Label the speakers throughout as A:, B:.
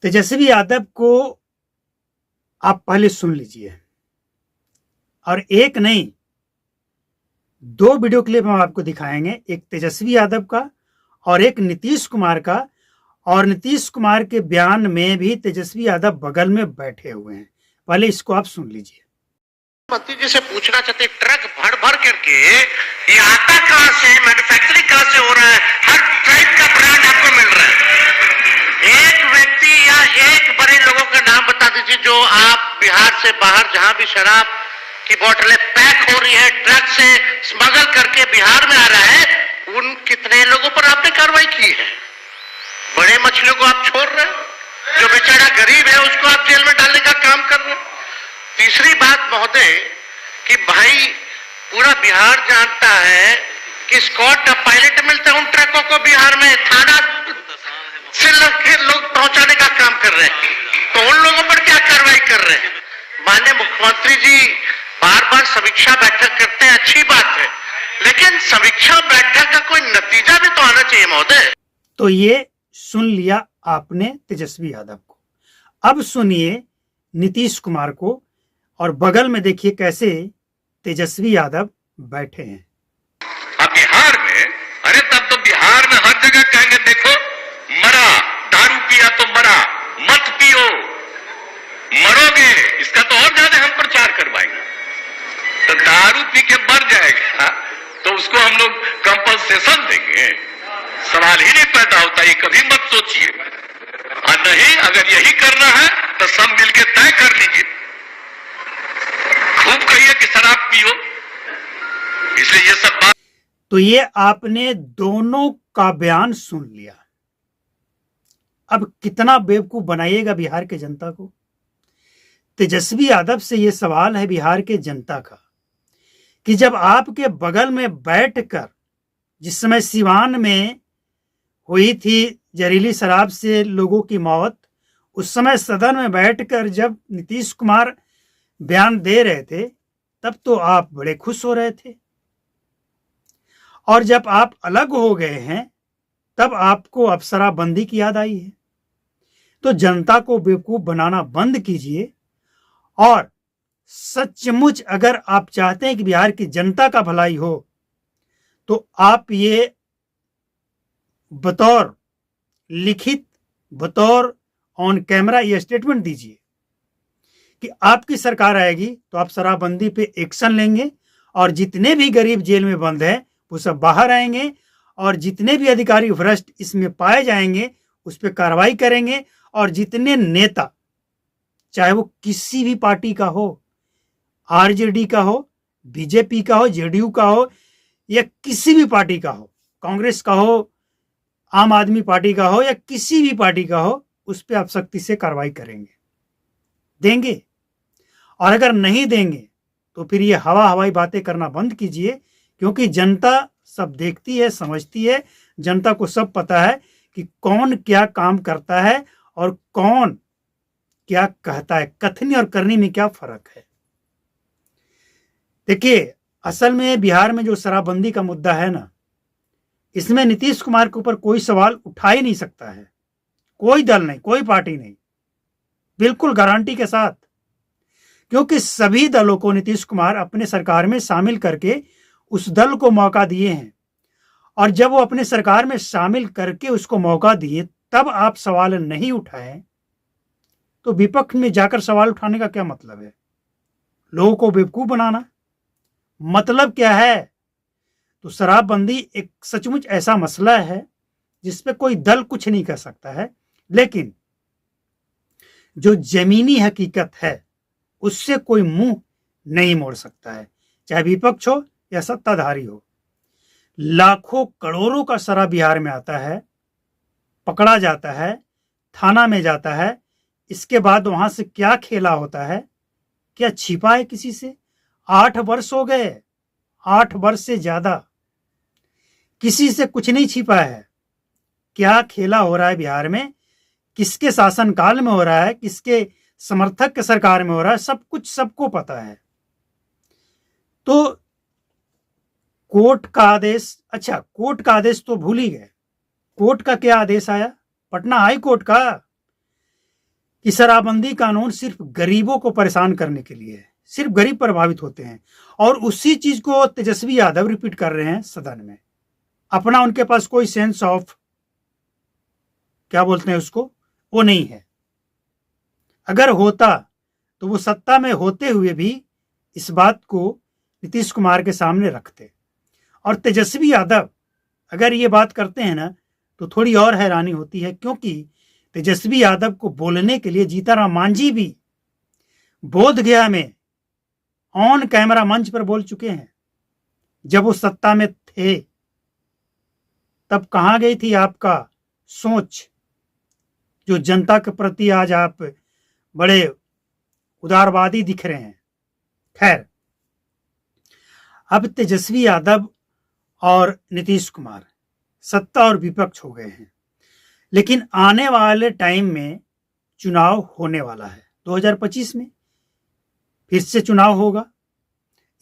A: तेजस्वी यादव को आप पहले सुन लीजिए, और एक नहीं, दो वीडियो क्लिप हम आपको दिखाएंगे, एक तेजस्वी यादव का और एक नीतीश कुमार का। और नीतीश कुमार के बयान में भी तेजस्वी यादव बगल में बैठे हुए हैं। पहले इसको आप सुन लीजिए।
B: मंत्री जी से पूछना चाहते, ट्रक भर भर करके ये आता कहां से, मैन्युफैक्चरिंग कहां से हो रहा है? हर टाइप का ब्रांड आपको मिल रहा है। एक व्यक्ति या एक बड़े लोगों का नाम बता दीजिए जो आप बिहार से बाहर जहां भी शराब की बोतलें पैक हो रही है, ट्रक से स्मगल करके बिहार में आ रहा है, उन कितने लोगों पर आपने कार्रवाई की है? बड़े मछलियों को आप छोड़ रहे हैं, जो बेचारा गरीब है उसको आप जेल में डालने का काम कर रहे हैं। तीसरी बात महोदय कि भाई पूरा बिहार जानता है कि स्कॉट पायलट मिलते हैं उन ट्रकों को बिहार में, थाना से लोग पहुंचाने का काम कर रहे हैं, तो उन लोगों पर क्या कार्रवाई कर रहे हैं? माननीय मुख्यमंत्री जी बार बार समीक्षा बैठक करते हैं, अच्छी बात है, लेकिन समीक्षा बैठक का कोई नतीजा भी तो आना चाहिए महोदय।
A: तो ये सुन लिया आपने तेजस्वी यादव को, अब सुनिए नीतीश कुमार को, और बगल में देखिए कैसे तेजस्वी यादव बैठे हैं।
B: अब बिहार में, अरे तब तो बिहार में हर जगह कहेंगे देखो मरा, दारू पिया तो मरा, मत पियो मरोगे, इसका तो और ज्यादा हम प्रचार करवाएंगे। तो दारू पी के मर जाएगा तो उसको हम लोग कंपनसेशन देंगे? सवाल ही नहीं पैदा होता, ये कभी मत सोचिए। और नहीं, अगर यही करना है तो सब मिलके तय कर लीजिए, खूब कहिए कि शराब पियो। इसलिए ये सब बात,
A: तो ये आपने दोनों का बयान सुन लिया। अब कितना बेवकूफ बनाइएगा बिहार के जनता को। तेजस्वी यादव से ये सवाल है बिहार के जनता का कि जब आपके बगल में बैठकर, जिस समय सिवान में हुई थी जहरीली शराब से लोगों की मौत, उस समय सदन में बैठकर जब नीतीश कुमार बयान दे रहे थे, तब तो आप बड़े खुश हो रहे थे, और जब आप अलग हो गए हैं तब आपको अफसराबंदी की याद आई है। तो जनता को बेवकूफ बनाना बंद कीजिए, और सचमुच अगर आप चाहते हैं कि बिहार की जनता का भलाई हो, तो आप ये बतौर लिखित, बतौर ऑन कैमरा ये स्टेटमेंट दीजिए कि आपकी सरकार आएगी तो आप शराबबंदी पे एक्शन लेंगे, और जितने भी गरीब जेल में बंद हैं वो सब बाहर आएंगे, और जितने भी अधिकारी भ्रष्ट इसमें पाए जाएंगे उस पर कार्रवाई करेंगे, और जितने नेता, चाहे वो किसी भी पार्टी का हो, आरजेडी का हो, बीजेपी का हो, जेडीयू का हो, या किसी भी पार्टी का हो, कांग्रेस का हो, आम आदमी पार्टी का हो, या किसी भी पार्टी का हो, उस पर आप सख्ती से कार्रवाई करेंगे, देंगे। और अगर नहीं देंगे तो फिर ये हवाई बातें करना बंद कीजिए, क्योंकि जनता सब देखती है, समझती है, जनता को सब पता है कि कौन क्या काम करता है और कौन क्या कहता है। कथनी और करनी में क्या फर्क है। देखिए, असल में बिहार में जो शराबबंदी का मुद्दा है ना, इसमें नीतीश कुमार के ऊपर कोई सवाल उठा ही नहीं सकता है, कोई दल नहीं, कोई पार्टी नहीं, बिल्कुल गारंटी के साथ, क्योंकि सभी दलों को नीतीश कुमार अपने सरकार में शामिल करके उस दल को मौका दिए हैं, और जब वो अपने सरकार में शामिल करके उसको मौका दिए तब आप सवाल नहीं उठाए, तो विपक्ष में जाकर सवाल उठाने का क्या मतलब है? लोगों को बेवकूफ बनाना मतलब क्या है? तो शराबबंदी एक सचमुच ऐसा मसला है जिस पे कोई दल कुछ नहीं कर सकता है, लेकिन जो जमीनी हकीकत है उससे कोई मुंह नहीं मोड़ सकता है, चाहे विपक्ष हो या सत्ताधारी हो। लाखों करोड़ों का शराब बिहार में आता है, पकड़ा जाता है, थाना में जाता है, इसके बाद वहां से क्या खेला होता है, क्या छिपा है किसी से? 8 वर्ष हो गए, 8 वर्ष से ज्यादा किसी से कुछ नहीं छिपा है। क्या खेला हो रहा है बिहार में, किसके शासनकाल में हो रहा है, किसके समर्थक के सरकार में हो रहा है, सब कुछ सबको पता है। तो कोर्ट का आदेश, अच्छा कोर्ट का आदेश तो भूल ही गए, कोर्ट का क्या आदेश आया? पटना हाई कोर्ट का कि शराबबंदी कानून सिर्फ गरीबों को परेशान करने के लिए है, सिर्फ गरीब प्रभावित होते हैं, और उसी चीज को तेजस्वी यादव रिपीट कर रहे हैं सदन में। अपना उनके पास कोई सेंस ऑफ, क्या बोलते हैं उसको, वो नहीं है। अगर होता तो वो सत्ता में होते हुए भी इस बात को नीतीश कुमार के सामने रखते। और तेजस्वी यादव अगर ये बात करते हैं ना तो थोड़ी और हैरानी होती है, क्योंकि तेजस्वी यादव को बोलने के लिए जीतनराम मांझी भी बोधगया में ऑन कैमरा मंच पर बोल चुके हैं। जब वो सत्ता में थे तब कहां गई थी आपका सोच, जो जनता के प्रति आज आप बड़े उदारवादी दिख रहे हैं। खैर, अब तेजस्वी यादव और नीतीश कुमार सत्ता और विपक्ष हो गए हैं, लेकिन आने वाले टाइम में चुनाव होने वाला है। 2025 में फिर से चुनाव होगा।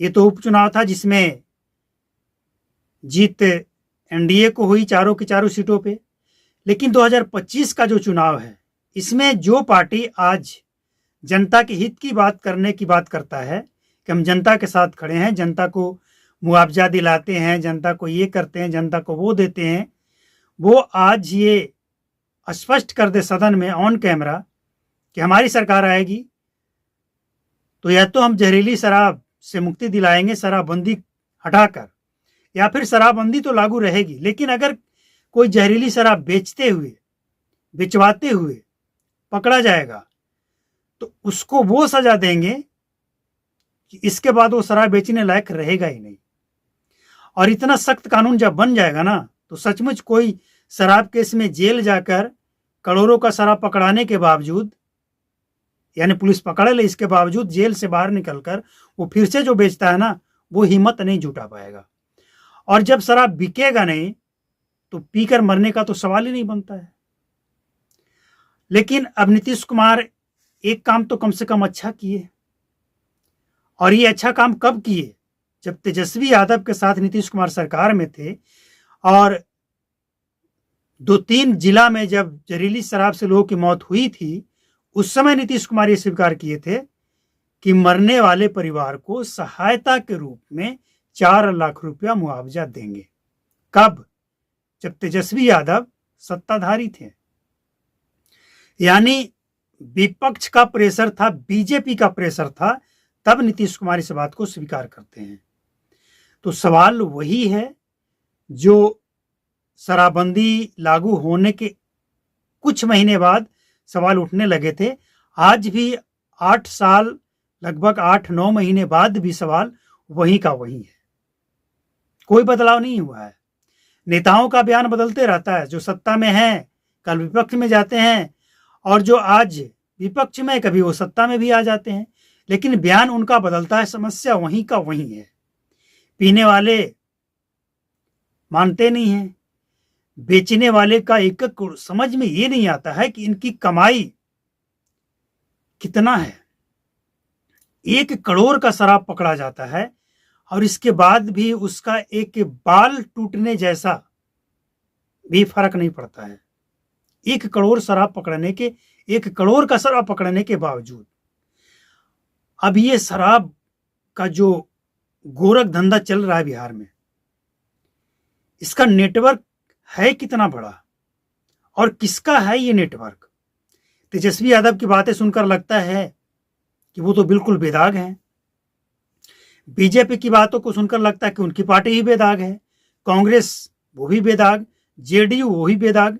A: ये तो उपचुनाव था जिसमें जीत एनडीए को हुई चारों की चारों सीटों पे, लेकिन 2025 का जो चुनाव है इसमें जो पार्टी आज जनता के हित की बात करने की बात करता है कि हम जनता के साथ खड़े हैं, जनता को मुआवजा दिलाते हैं, जनता को ये करते हैं, जनता को वो देते हैं, वो आज ये स्पष्ट कर दे सदन में ऑन कैमरा कि हमारी सरकार आएगी तो या तो हम जहरीली शराब से मुक्ति दिलाएंगे शराबबंदी हटाकर, या फिर शराबबंदी तो लागू रहेगी, लेकिन अगर कोई जहरीली शराब बेचते हुए बेचवाते हुए पकड़ा जाएगा तो उसको वो सजा देंगे कि इसके बाद वो शराब बेचने लायक रहेगा ही नहीं। और इतना सख्त कानून जब बन जाएगा ना तो सचमुच कोई शराब केस में जेल जाकर करोड़ों का शराब पकड़ाने के बावजूद, यानी पुलिस पकड़ ले इसके बावजूद जेल से बाहर निकलकर वो फिर से जो बेचता है ना वो हिम्मत नहीं जुटा पाएगा। और जब शराब बिकेगा नहीं तो पीकर मरने का तो सवाल ही नहीं बनता है। लेकिन अब नीतीश कुमार एक काम तो कम से कम अच्छा किए, और ये अच्छा काम कब किए, जब तेजस्वी यादव के साथ नीतीश कुमार सरकार में थे और 2-3 जिला में जब जहरीली शराब से लोगों की मौत हुई थी, उस समय नीतीश कुमार ये स्वीकार किए थे कि मरने वाले परिवार को सहायता के रूप में 4 लाख रुपया मुआवजा देंगे। कब? जब तेजस्वी यादव सत्ताधारी थे। यानी विपक्ष का प्रेशर था, बीजेपी का प्रेशर था, तब नीतीश कुमार इस बात को स्वीकार करते हैं। तो सवाल वही है जो शराबबंदी लागू होने के कुछ महीने बाद सवाल उठने लगे थे। आज भी 8 साल, लगभग 8-9 महीने बाद भी सवाल वही का वही है, कोई बदलाव नहीं हुआ है। नेताओं का बयान बदलते रहता है, जो सत्ता में है कल विपक्ष में जाते हैं, और जो आज विपक्ष में कभी वो सत्ता में भी आ जाते हैं, लेकिन बयान उनका बदलता है, समस्या वहीं का वहीं है। पीने वाले मानते नहीं हैं, बेचने वाले का एक समझ में ये नहीं आता है कि इनकी कमाई कितना है। 1 करोड़ का शराब पकड़ा जाता है और इसके बाद भी उसका एक बाल टूटने जैसा भी फर्क नहीं पड़ता है। 1 करोड़ शराब पकड़ने के 1 करोड़ का शराब पकड़ने के बावजूद अब ये शराब का जो गोरख धंधा चल रहा है बिहार में, इसका नेटवर्क है कितना बड़ा और किसका है ये नेटवर्क। तेजस्वी यादव की बातें सुनकर लगता है कि वो तो बिल्कुल बेदाग हैं। बीजेपी की बातों को सुनकर लगता है कि उनकी पार्टी ही बेदाग है, कांग्रेस वो भी बेदाग, जेडीयू वो भी बेदाग।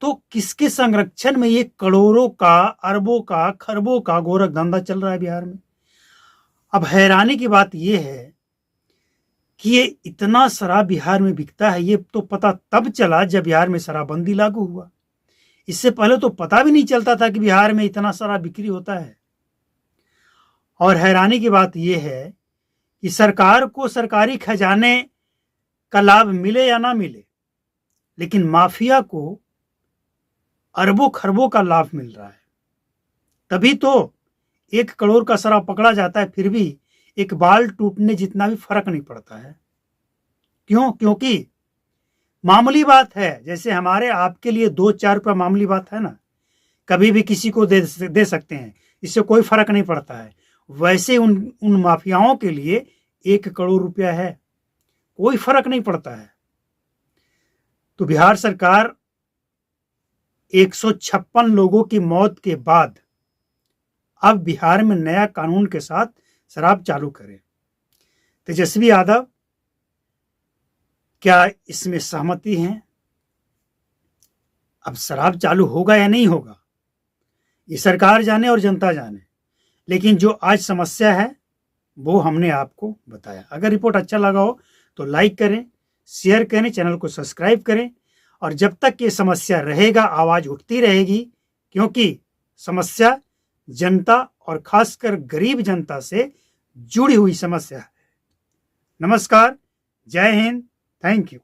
A: तो किसके संरक्षण में ये करोड़ों का, अरबों का, खरबों का गोरख धंधा चल रहा है बिहार में। अब हैरानी की बात यह है कि ये इतना शराब बिहार में बिकता है, ये तो पता तब चला जब बिहार में शराबबंदी लागू हुआ। इससे पहले तो पता भी नहीं चलता था कि बिहार में इतना शराब बिक्री होता है। और हैरानी की बात यह है कि सरकार को सरकारी खजाने का लाभ मिले या ना मिले, लेकिन माफिया को अरबों खरबों का लाभ मिल रहा है। तभी तो 1 करोड़ का शराब पकड़ा जाता है, फिर भी एक बाल टूटने जितना भी फर्क नहीं पड़ता है। क्यों? क्योंकि मामूली बात है, जैसे हमारे आपके लिए 2-4 रुपया मामूली बात है ना, कभी भी किसी को दे सकते हैं, इससे कोई फर्क नहीं पड़ता है। वैसे उन माफियाओं के लिए 1 करोड़ रुपया है, कोई फर्क नहीं पड़ता है। तो बिहार सरकार 156 लोगों की मौत के बाद अब बिहार में नया कानून के साथ शराब चालू करे। तेजस्वी यादव क्या इसमें सहमति हैं? अब शराब चालू होगा या नहीं होगा ये सरकार जाने और जनता जाने, लेकिन जो आज समस्या है वो हमने आपको बताया। अगर रिपोर्ट अच्छा लगा हो तो लाइक करें, शेयर करें, चैनल को सब्सक्राइब करें। और जब तक ये समस्या रहेगा आवाज उठती रहेगी, क्योंकि समस्या जनता और खासकर गरीब जनता से जुड़ी हुई समस्या है। नमस्कार, जय हिंद, थैंक यू।